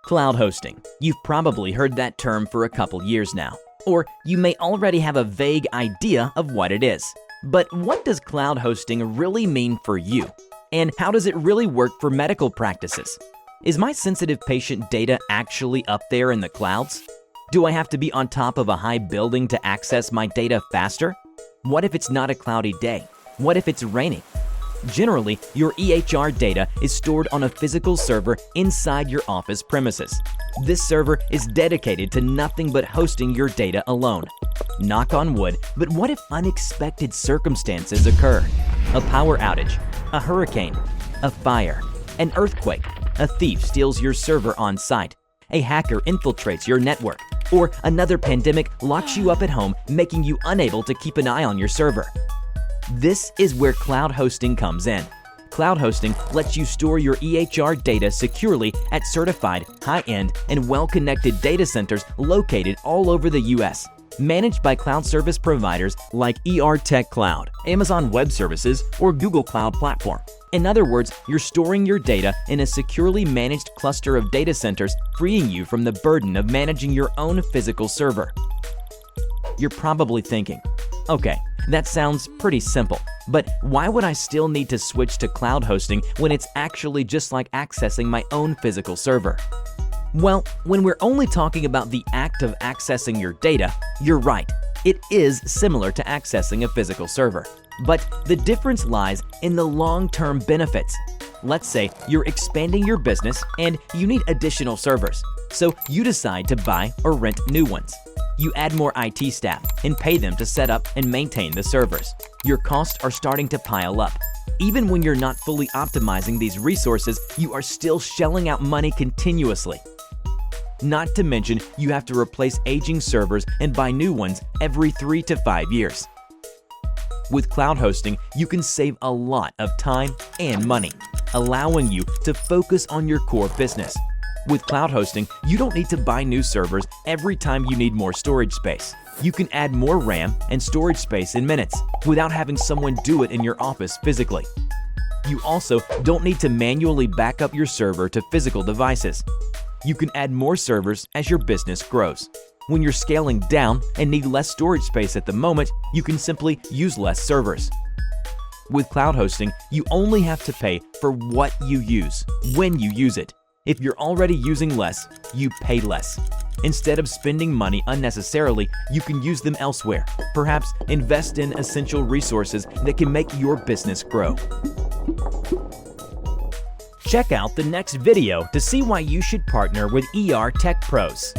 Cloud hosting. You've probably heard that term for a couple years now, or you may already have a vague idea of what it is. But what does cloud hosting really mean for you? And how does it really work for medical practices? Is my sensitive patient data actually up there in the clouds? Do I have to be on top of a high building to access my data faster? What if it's not a cloudy day? What if it's raining? Generally, your EHR data is stored on a physical server inside your office premises. This server is dedicated to nothing but hosting your data alone. Knock on wood, but what if unexpected circumstances occur? A power outage, a hurricane, a fire, an earthquake, a thief steals your server on site, a hacker infiltrates your network, or another pandemic locks you up at home, making you unable to keep an eye on your server. This is where cloud hosting comes in. Cloud hosting lets you store your EHR data securely at certified, high-end, and well-connected data centers located all over the US, managed by cloud service providers like Tech Cloud, Amazon Web Services, or Google Cloud Platform. In other words, you're storing your data in a securely managed cluster of data centers, freeing you from the burden of managing your own physical server. You're probably thinking, okay, that sounds pretty simple, but why would I still need to switch to cloud hosting when it's actually just like accessing my own physical server? Well, when we're only talking about the act of accessing your data, you're right. It is similar to accessing a physical server. But the difference lies in the long-term benefits. Let's say you're expanding your business and you need additional servers, so you decide to buy or rent new ones. You add more IT staff and pay them to set up and maintain the servers. Your costs are starting to pile up. Even when you're not fully optimizing these resources, you are still shelling out money continuously. Not to mention, you have to replace aging servers and buy new ones every 3 to 5 years. With cloud hosting, you can save a lot of time and money, allowing you to focus on your core business. With cloud hosting, you don't need to buy new servers every time you need more storage space. You can add more RAM and storage space in minutes without having someone do it in your office physically. You also don't need to manually back up your server to physical devices. You can add more servers as your business grows. When you're scaling down and need less storage space at the moment, you can simply use less servers. With cloud hosting, you only have to pay for what you use, when you use it. If you're already using less, you pay less. Instead of spending money unnecessarily, you can use them elsewhere. Perhaps invest in essential resources that can make your business grow. Check out the next video to see why you should partner with Tech Pros.